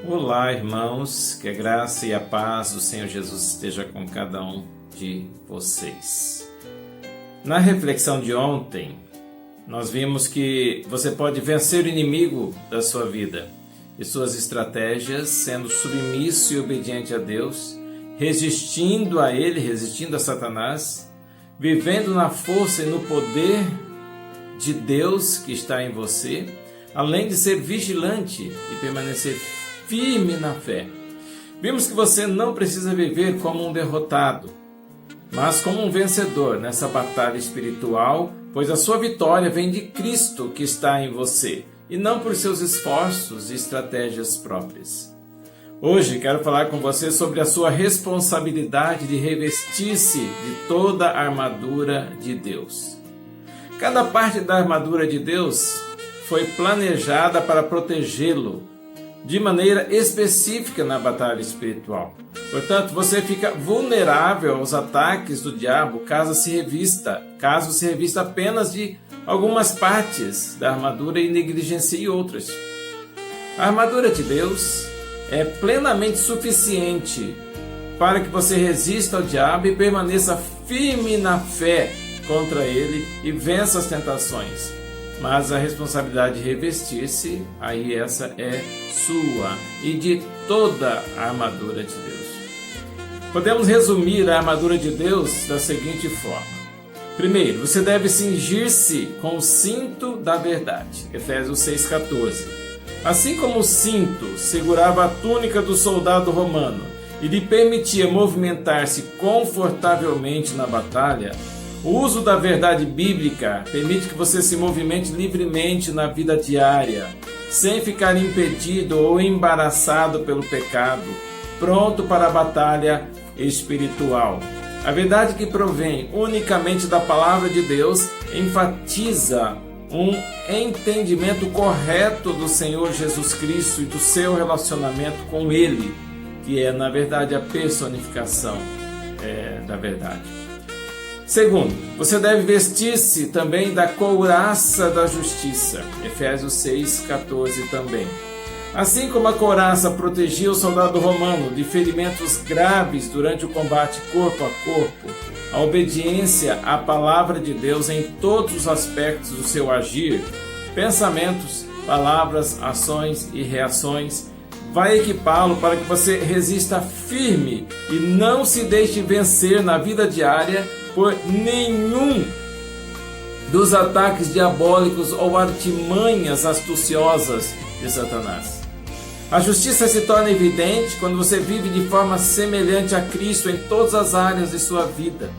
Olá, irmãos, que a graça e a paz do Senhor Jesus esteja com cada um de vocês. Na reflexão de ontem, nós vimos que você pode vencer o inimigo da sua vida e suas estratégias sendo submisso e obediente a Deus, resistindo a Ele, resistindo a Satanás, vivendo na força e no poder de Deus que está em você, além de ser vigilante e permanecer firme na fé. Vimos que você não precisa viver como um derrotado, mas como um vencedor nessa batalha espiritual, pois a sua vitória vem de Cristo que está em você, e não por seus esforços e estratégias próprias. Hoje quero falar com você sobre a sua responsabilidade de revestir-se de toda a armadura de Deus. Cada parte da armadura de Deus foi planejada para protegê-lo de maneira específica na batalha espiritual. Portanto, você fica vulnerável aos ataques do diabo caso se revista apenas de algumas partes da armadura e negligencie outras. A armadura de Deus é plenamente suficiente para que você resista ao diabo e permaneça firme na fé contra ele e vença as tentações. Mas a responsabilidade de revestir-se, aí essa é sua e de toda a armadura de Deus. Podemos resumir a armadura de Deus da seguinte forma. Primeiro, você deve cingir-se com o cinto da verdade. Efésios 6,14. Assim como o cinto segurava a túnica do soldado romano e lhe permitia movimentar-se confortavelmente na batalha, o uso da verdade bíblica permite que você se movimente livremente na vida diária, sem ficar impedido ou embaraçado pelo pecado, pronto para a batalha espiritual. A verdade que provém unicamente da palavra de Deus enfatiza um entendimento correto do Senhor Jesus Cristo e do seu relacionamento com Ele, que é, na verdade, a personificação da verdade. Segundo, você deve vestir-se também da couraça da justiça. Efésios 6,14 também. Assim como a couraça protegia o soldado romano de ferimentos graves durante o combate corpo a corpo, a obediência à palavra de Deus em todos os aspectos do seu agir, pensamentos, palavras, ações e reações, vai equipá-lo para que você resista firme e não se deixe vencer na vida diária por nenhum dos ataques diabólicos ou artimanhas astuciosas de Satanás. A justiça se torna evidente quando você vive de forma semelhante a Cristo em todas as áreas de sua vida,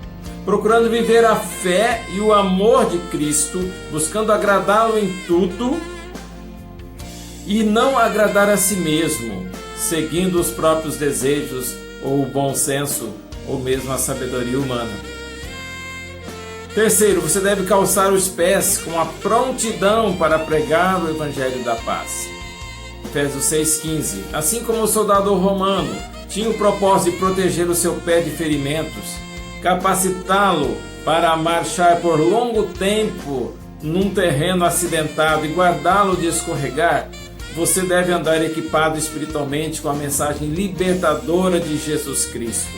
procurando viver a fé e o amor de Cristo, buscando agradá-lo em tudo e não agradar a si mesmo, seguindo os próprios desejos ou o bom senso ou mesmo a sabedoria humana. Terceiro, você deve calçar os pés com a prontidão para pregar o Evangelho da paz. Efésios 6,15. Assim como o soldado romano tinha o propósito de proteger o seu pé de ferimentos, capacitá-lo para marchar por longo tempo num terreno acidentado e guardá-lo de escorregar, você deve andar equipado espiritualmente com a mensagem libertadora de Jesus Cristo.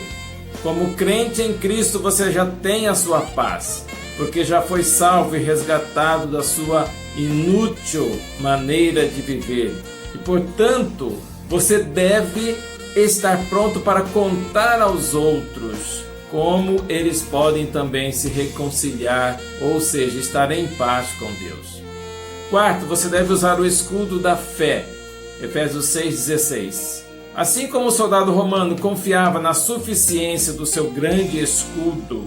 Como crente em Cristo, você já tem a sua paz, porque já foi salvo e resgatado da sua inútil maneira de viver. E, portanto, você deve estar pronto para contar aos outros como eles podem também se reconciliar, ou seja, estar em paz com Deus. Quarto, você deve usar o escudo da fé. Efésios 6,16. Assim como o soldado romano confiava na suficiência do seu grande escudo,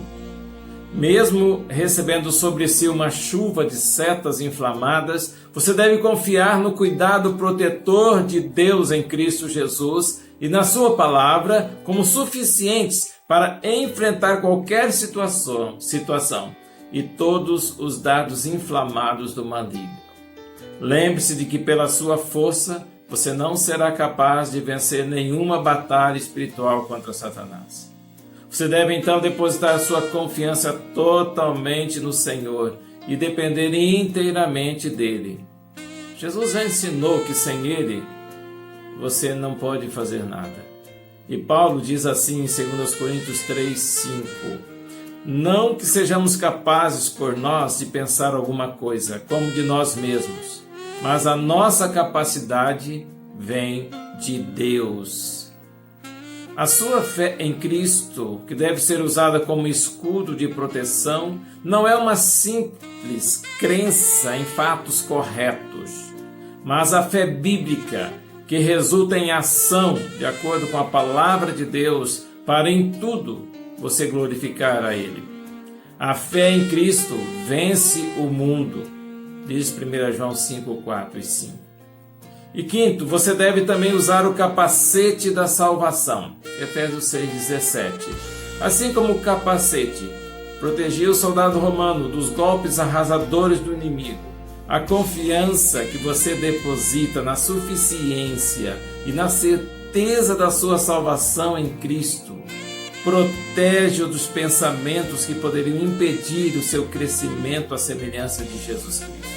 mesmo recebendo sobre si uma chuva de setas inflamadas, você deve confiar no cuidado protetor de Deus em Cristo Jesus e na sua palavra como suficientes para enfrentar qualquer situação e todos os dardos inflamados do maligno. Lembre-se de que pela sua força você não será capaz de vencer nenhuma batalha espiritual contra Satanás. Você deve então depositar sua confiança totalmente no Senhor e depender inteiramente dele. Jesus já ensinou que sem ele você não pode fazer nada. E Paulo diz assim em 2 Coríntios 3:5: não que sejamos capazes por nós de pensar alguma coisa como de nós mesmos, mas a nossa capacidade vem de Deus. A sua fé em Cristo, que deve ser usada como escudo de proteção, não é uma simples crença em fatos corretos, mas a fé bíblica, que resulta em ação, de acordo com a palavra de Deus, para em tudo você glorificar a Ele. A fé em Cristo vence o mundo, diz 1 João 5:4 e 5. E quinto, você deve também usar o capacete da salvação, Efésios 6:17. Assim como o capacete protegia o soldado romano dos golpes arrasadores do inimigo, a confiança que você deposita na suficiência e na certeza da sua salvação em Cristo protege-o dos pensamentos que poderiam impedir o seu crescimento à semelhança de Jesus Cristo.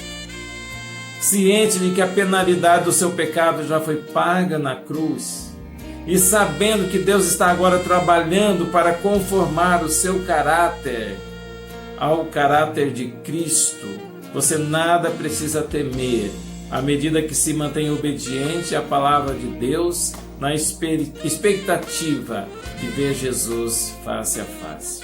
Ciente de que a penalidade do seu pecado já foi paga na cruz e sabendo que Deus está agora trabalhando para conformar o seu caráter ao caráter de Cristo, você nada precisa temer à medida que se mantém obediente à palavra de Deus na expectativa de ver Jesus face a face.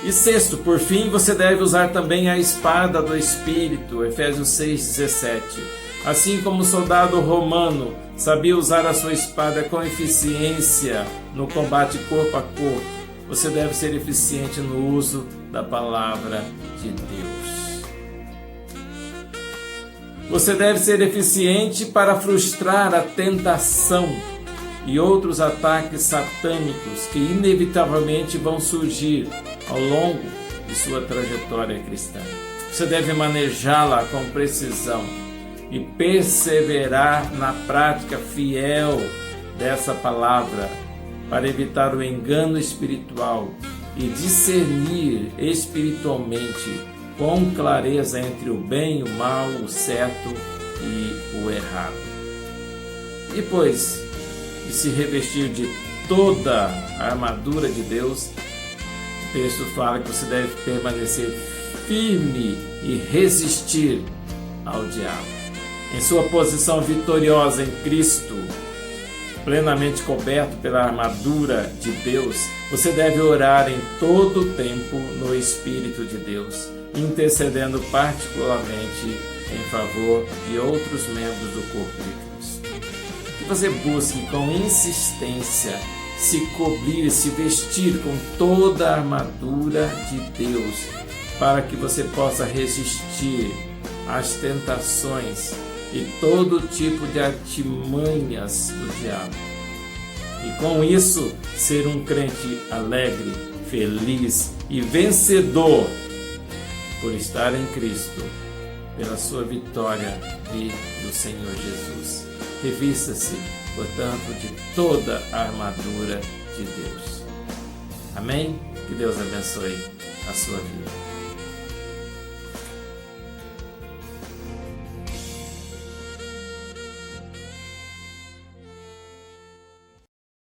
E sexto, por fim, você deve usar também a espada do Espírito, Efésios 6:17. Assim como o soldado romano sabia usar a sua espada com eficiência no combate corpo a corpo, você deve ser eficiente no uso da palavra de Deus. Você deve ser eficiente para frustrar a tentação e outros ataques satânicos que inevitavelmente vão surgir ao longo de sua trajetória cristã. Você deve manejá-la com precisão e perseverar na prática fiel dessa palavra para evitar o engano espiritual e discernir espiritualmente com clareza entre o bem e o mal, o certo e o errado. Depois de se revestir de toda a armadura de Deus, o texto fala que você deve permanecer firme e resistir ao diabo. Em sua posição vitoriosa em Cristo, plenamente coberto pela armadura de Deus, você deve orar em todo o tempo no Espírito de Deus, intercedendo particularmente em favor de outros membros do corpo de Cristo. Que você busque com insistência se cobrir e se vestir com toda a armadura de Deus, para que você possa resistir às tentações e todo tipo de artimanhas do diabo. E com isso, ser um crente alegre, feliz e vencedor por estar em Cristo, pela sua vitória e do Senhor Jesus. Revista-se, portanto, de toda a armadura de Deus. Amém? Que Deus abençoe a sua vida.